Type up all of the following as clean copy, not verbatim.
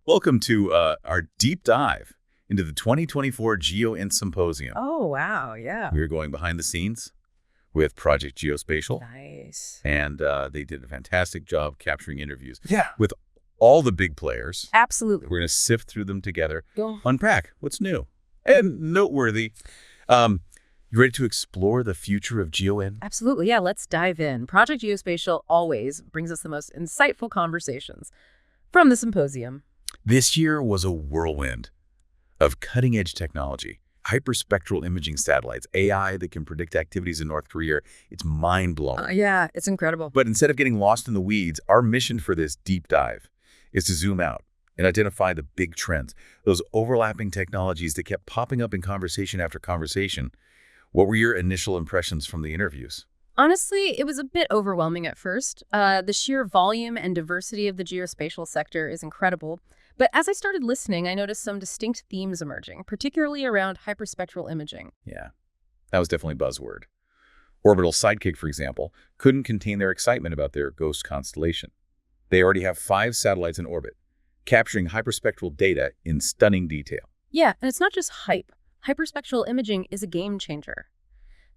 Welcome to our deep dive into the 2024 GEOINT Symposium. Oh, wow. Yeah. We are going behind the scenes with Project Geospatial, Nice. and they did a fantastic job capturing interviews Yeah. with all the big players. Absolutely. We're going to sift through them together, Go. unpack what's new and noteworthy. You ready to explore the future of GEOINT? Absolutely. Yeah. Let's dive in. Project Geospatial always brings us the most insightful conversations from the symposium. This year was a whirlwind of cutting-edge technology. Hyperspectral imaging satellites, AI that can predict activities in North Korea. It's mind-blowing. Yeah, it's incredible. But instead of getting lost in the weeds, our mission for this deep dive is to zoom out and identify the big trends, those overlapping technologies that kept popping up in conversation after conversation. What were your initial impressions from the interviews? Honestly, it was a bit overwhelming at first. The sheer volume and diversity of the geospatial sector is incredible. But as I started listening, I noticed some distinct themes emerging, particularly around hyperspectral imaging. Yeah, that was definitely a buzzword. Orbital Sidekick, for example, couldn't contain their excitement about their Ghost constellation. They already have 5 satellites in orbit, capturing hyperspectral data in stunning detail. Yeah, and it's not just hype. Hyperspectral imaging is a game changer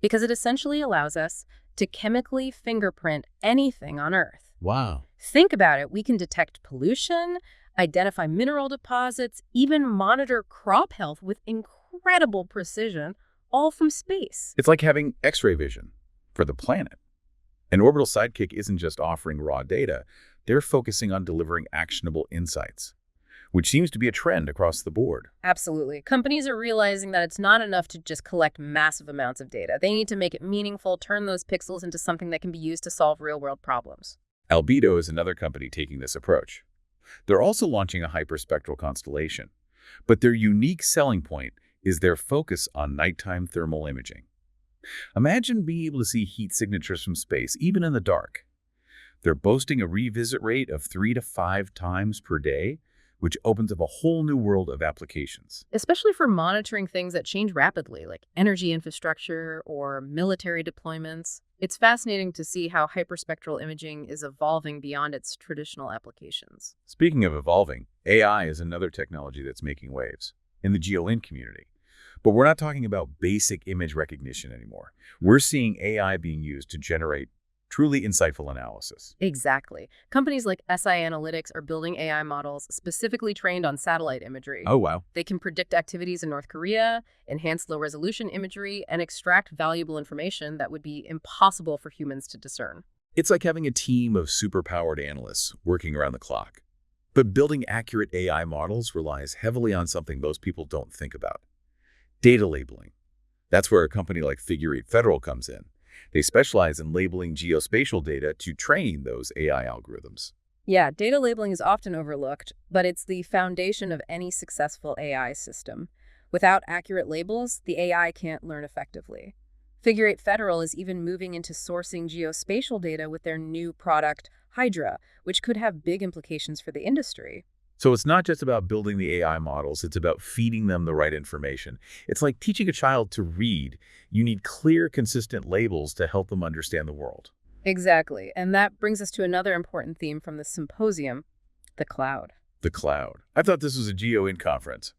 because it essentially allows us to chemically fingerprint anything on Earth. Wow. Think about it. We can detect pollution, identify mineral deposits, even monitor crop health with incredible precision, all from space. It's like having X-ray vision for the planet. And Orbital Sidekick isn't just offering raw data, they're focusing on delivering actionable insights, which seems to be a trend across the board. Absolutely. Companies are realizing that it's not enough to just collect massive amounts of data. They need to make it meaningful, turn those pixels into something that can be used to solve real-world problems. Albedo is another company taking this approach. They're also launching a hyperspectral constellation, but their unique selling point is their focus on nighttime thermal imaging. Imagine being able to see heat signatures from space, even in the dark. They're boasting a revisit rate of 3 to 5 times per day, which opens up a whole new world of applications. Especially for monitoring things that change rapidly, like energy infrastructure or military deployments. It's fascinating to see how hyperspectral imaging is evolving beyond its traditional applications. Speaking of evolving, AI is another technology that's making waves in the GeoINT community. But we're not talking about basic image recognition anymore. We're seeing AI being used to generate truly insightful analysis. Exactly. Companies like SI Analytics are building AI models specifically trained on satellite imagery. Oh, wow. They can predict activities in North Korea, enhance low-resolution imagery, and extract valuable information that would be impossible for humans to discern. It's like having a team of superpowered analysts working around the clock. But building accurate AI models relies heavily on something most people don't think about: data labeling. That's where a company like Figure 8 Federal comes in. They specialize in labeling geospatial data to train those AI algorithms. Yeah, data labeling is often overlooked, but it's the foundation of any successful AI system. Without accurate labels, the AI can't learn effectively. Figure 8 Federal is even moving into sourcing geospatial data with their new product, Hydra, which could have big implications for the industry. So it's not just about building the AI models, it's about feeding them the right information. It's like teaching a child to read. You need clear, consistent labels to help them understand the world. Exactly, and that brings us to another important theme from the symposium, the cloud. The cloud. I thought this was a GeoINT conference.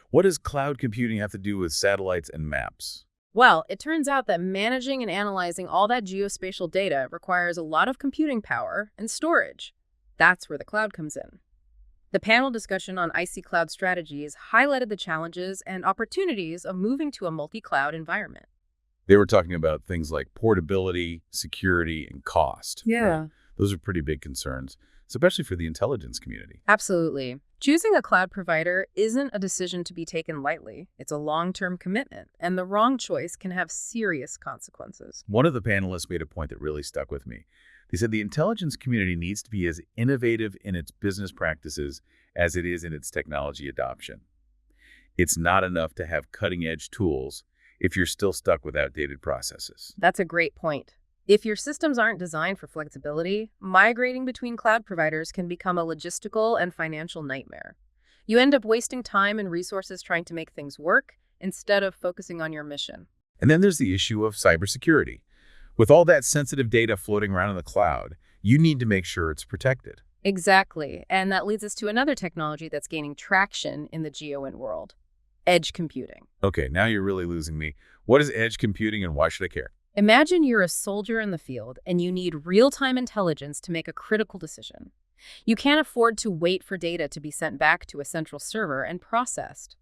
What does cloud computing have to do with satellites and maps? Well, it turns out that managing and analyzing all that geospatial data requires a lot of computing power and storage. That's where the cloud comes in. The panel discussion on IC cloud strategies highlighted the challenges and opportunities of moving to a multi-cloud environment. They were talking about things like portability, security, and cost. Yeah. Right? Those are pretty big concerns, especially for the intelligence community. Absolutely. Choosing a cloud provider isn't a decision to be taken lightly. It's a long-term commitment, and the wrong choice can have serious consequences. One of the panelists made a point that really stuck with me. They said the intelligence community needs to be as innovative in its business practices as it is in its technology adoption. It's not enough to have cutting-edge tools if you're still stuck with outdated processes. That's a great point. If your systems aren't designed for flexibility, migrating between cloud providers can become a logistical and financial nightmare. You end up wasting time and resources trying to make things work instead of focusing on your mission. And then there's the issue of cybersecurity. With all that sensitive data floating around in the cloud, you need to make sure it's protected. Exactly. And that leads us to another technology that's gaining traction in the GeoInt world: edge computing. Okay, now you're really losing me. What is edge computing and why should I care? Imagine you're a soldier in the field and you need real-time intelligence to make a critical decision. You can't afford to wait for data to be sent back to a central server and processed.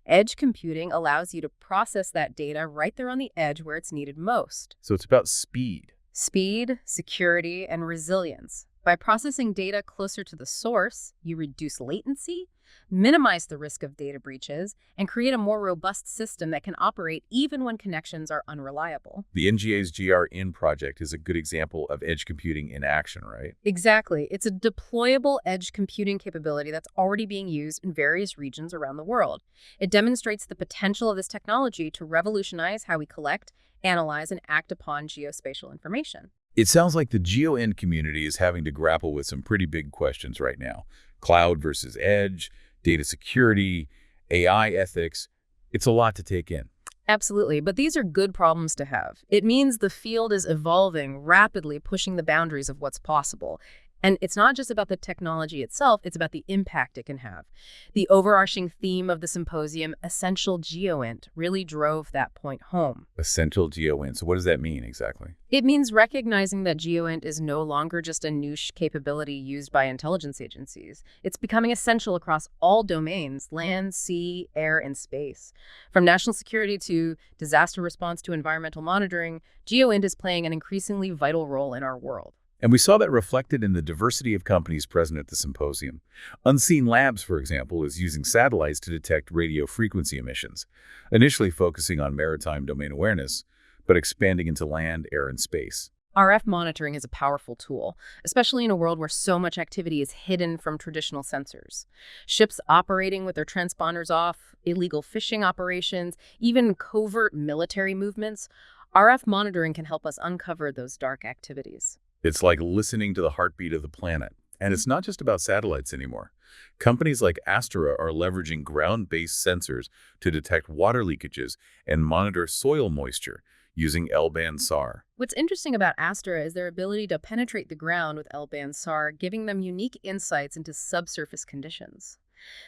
Edge computing allows you to process that data right there on the edge where it's needed most. So it's about speed. Speed, security, and resilience. By processing data closer to the source, you reduce latency, minimize the risk of data breaches, and create a more robust system that can operate even when connections are unreliable. The NGA's GRN project is a good example of edge computing in action, right? Exactly. It's a deployable edge computing capability that's already being used in various regions around the world. It demonstrates the potential of this technology to revolutionize how we collect, analyze, and act upon geospatial information. It sounds like the GeoINT community is having to grapple with some pretty big questions right now. Cloud versus edge, data security, AI ethics. It's a lot to take in. Absolutely, but these are good problems to have. It means the field is evolving rapidly, pushing the boundaries of what's possible. And it's not just about the technology itself, it's about the impact it can have. The overarching theme of the symposium, Essential GeoINT, really drove that point home. Essential GeoINT. So what does that mean exactly? It means recognizing that GeoINT is no longer just a niche capability used by intelligence agencies. It's becoming essential across all domains: land, sea, air, and space. From national security to disaster response to environmental monitoring, GeoINT is playing an increasingly vital role in our world. And we saw that reflected in the diversity of companies present at the symposium. Unseen Labs, for example, is using satellites to detect radio frequency emissions, initially focusing on maritime domain awareness, but expanding into land, air, and space. RF monitoring is a powerful tool, especially in a world where so much activity is hidden from traditional sensors. Ships operating with their transponders off, illegal fishing operations, even covert military movements, RF monitoring can help us uncover those dark activities. It's like listening to the heartbeat of the planet. And it's not just about satellites anymore. Companies like Astra are leveraging ground-based sensors to detect water leakages and monitor soil moisture using L-band SAR. What's interesting about Astra is their ability to penetrate the ground with L-band SAR, giving them unique insights into subsurface conditions.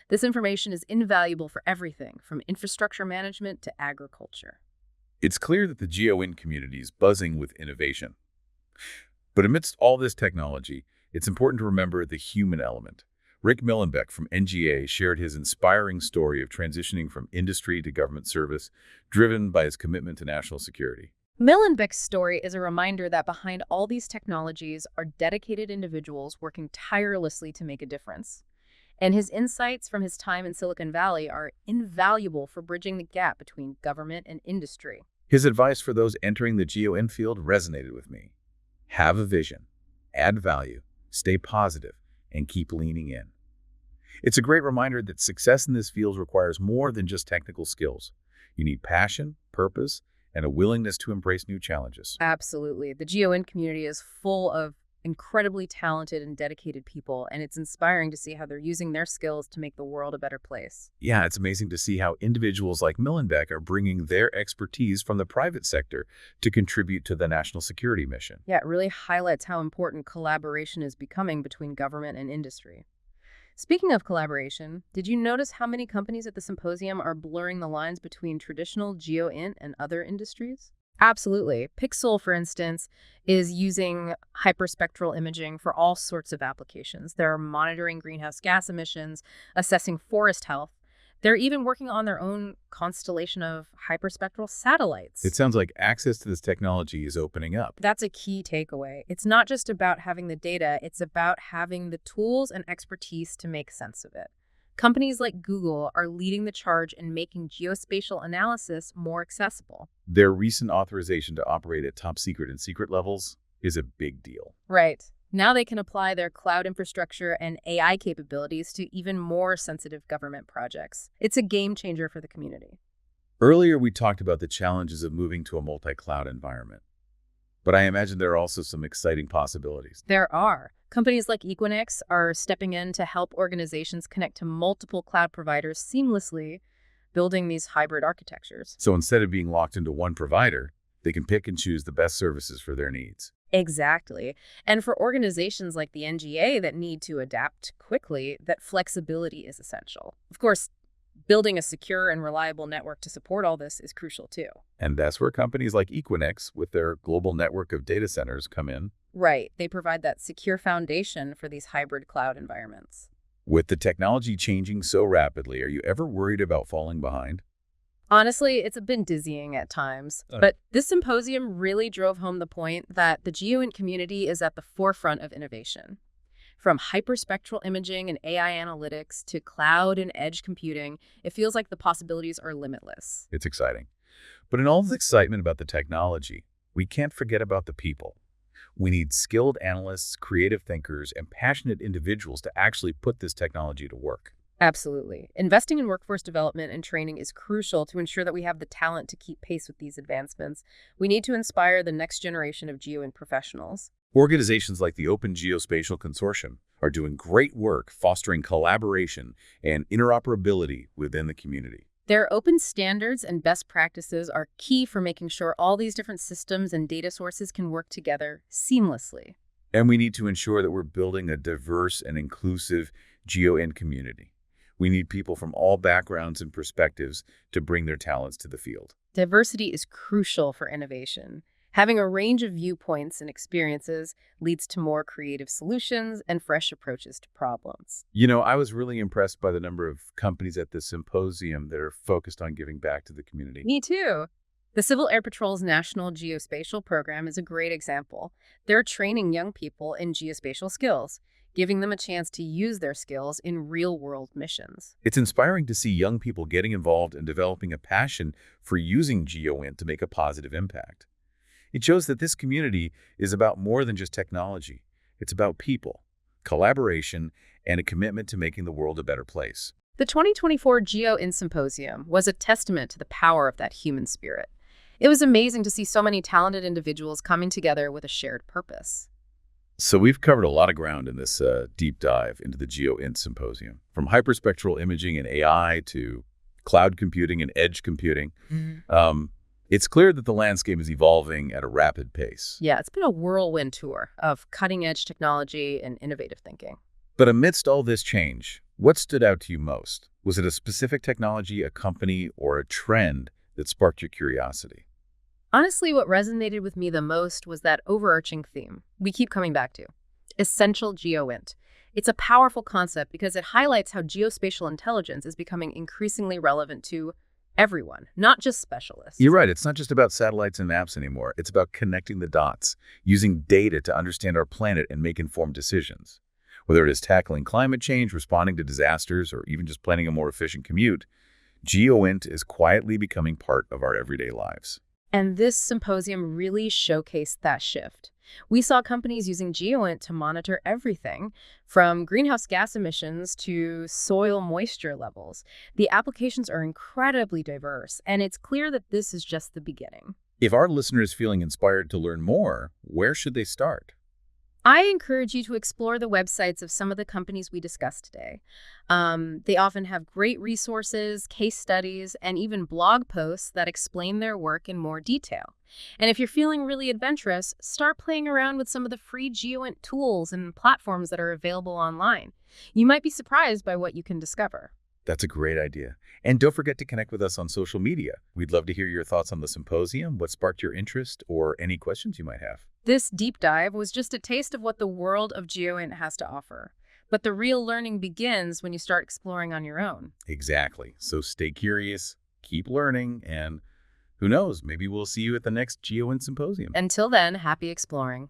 This information is invaluable for everything from infrastructure management to agriculture. It's clear that the GeoINT community is buzzing with innovation. But amidst all this technology, it's important to remember the human element. Rick Millenbeck from NGA shared his inspiring story of transitioning from industry to government service, driven by his commitment to national security. Millenbeck's story is a reminder that behind all these technologies are dedicated individuals working tirelessly to make a difference. And his insights from his time in Silicon Valley are invaluable for bridging the gap between government and industry. His advice for those entering the GeoINT field resonated with me. Have a vision, add value, stay positive, and keep leaning in. It's a great reminder that success in this field requires more than just technical skills. You need passion, purpose, and a willingness to embrace new challenges. Absolutely. The GeoINT community is full of incredibly talented and dedicated people, and it's inspiring to see how they're using their skills to make the world a better place. Yeah, it's amazing to see how individuals like Millenbeck are bringing their expertise from the private sector to contribute to the national security mission. Yeah, it really highlights how important collaboration is becoming between government and industry. Speaking of collaboration, did you notice how many companies at the symposium are blurring the lines between traditional GeoINT and other industries? Absolutely. Pixel, for instance, is using hyperspectral imaging for all sorts of applications. They're monitoring greenhouse gas emissions, assessing forest health. They're even working on their own constellation of hyperspectral satellites. It sounds like access to this technology is opening up. That's a key takeaway. It's not just about having the data, it's about having the tools and expertise to make sense of it. Companies like Google are leading the charge in making geospatial analysis more accessible. Their recent authorization to operate at top secret and secret levels is a big deal. Right. Now they can apply their cloud infrastructure and AI capabilities to even more sensitive government projects. It's a game changer for the community. Earlier, we talked about the challenges of moving to a multi-cloud environment. But I imagine there are also some exciting possibilities. There are. Companies like Equinix are stepping in to help organizations connect to multiple cloud providers seamlessly, building these hybrid architectures. So instead of being locked into one provider, they can pick and choose the best services for their needs. Exactly. And for organizations like the NGA that need to adapt quickly, that flexibility is essential. Of course, building a secure and reliable network to support all this is crucial too. And that's where companies like Equinix, with their global network of data centers, come in. Right. They provide that secure foundation for these hybrid cloud environments. With the technology changing so rapidly, are you ever worried about falling behind? Honestly, it's been dizzying at times, but this symposium really drove home the point that the GEOINT community is at the forefront of innovation. From hyperspectral imaging and AI analytics to cloud and edge computing, it feels like the possibilities are limitless. It's exciting. But in all the excitement about the technology, we can't forget about the people. We need skilled analysts, creative thinkers, and passionate individuals to actually put this technology to work. Absolutely. Investing in workforce development and training is crucial to ensure that we have the talent to keep pace with these advancements. We need to inspire the next generation of GEOINT professionals. Organizations like the Open Geospatial Consortium are doing great work fostering collaboration and interoperability within the community. Their open standards and best practices are key for making sure all these different systems and data sources can work together seamlessly. And we need to ensure that we're building a diverse and inclusive GeoInt community. We need people from all backgrounds and perspectives to bring their talents to the field. Diversity is crucial for innovation. Having a range of viewpoints and experiences leads to more creative solutions and fresh approaches to problems. You know, I was really impressed by the number of companies at this symposium that are focused on giving back to the community. Me too. The Civil Air Patrol's National Geospatial Program is a great example. They're training young people in geospatial skills, giving them a chance to use their skills in real-world missions. It's inspiring to see young people getting involved and developing a passion for using GeoInt to make a positive impact. It shows that this community is about more than just technology. It's about people, collaboration, and a commitment to making the world a better place. The 2024 GeoInt Symposium was a testament to the power of that human spirit. It was amazing to see so many talented individuals coming together with a shared purpose. So we've covered a lot of ground in this deep dive into the GeoInt Symposium, from hyperspectral imaging and AI to cloud computing and edge computing. It's clear that the landscape is evolving at a rapid pace. Yeah, it's been a whirlwind tour of cutting-edge technology and innovative thinking. But amidst all this change, what stood out to you most? Was it a specific technology, a company, or a trend that sparked your curiosity? Honestly, what resonated with me the most was that overarching theme we keep coming back to: essential GeoInt. It's a powerful concept because it highlights how geospatial intelligence is becoming increasingly relevant to everyone, not just specialists. You're right. It's not just about satellites and maps anymore. It's about connecting the dots, using data to understand our planet and make informed decisions. Whether it is tackling climate change, responding to disasters, or even just planning a more efficient commute, GeoInt is quietly becoming part of our everyday lives. And this symposium really showcased that shift. We saw companies using GeoInt to monitor everything from greenhouse gas emissions to soil moisture levels. The applications are incredibly diverse, and it's clear that this is just the beginning. If our listeners feeling inspired to learn more, where should they start? I encourage you to explore the websites of some of the companies we discussed today. They often have great resources, case studies, and even blog posts that explain their work in more detail. And if you're feeling really adventurous, start playing around with some of the free GeoInt tools and platforms that are available online. You might be surprised by what you can discover. That's a great idea. And don't forget to connect with us on social media. We'd love to hear your thoughts on the symposium, what sparked your interest, or any questions you might have. This deep dive was just a taste of what the world of GeoInt has to offer. But the real learning begins when you start exploring on your own. Exactly. So stay curious, keep learning, and who knows, maybe we'll see you at the next GeoInt Symposium. Until then, happy exploring.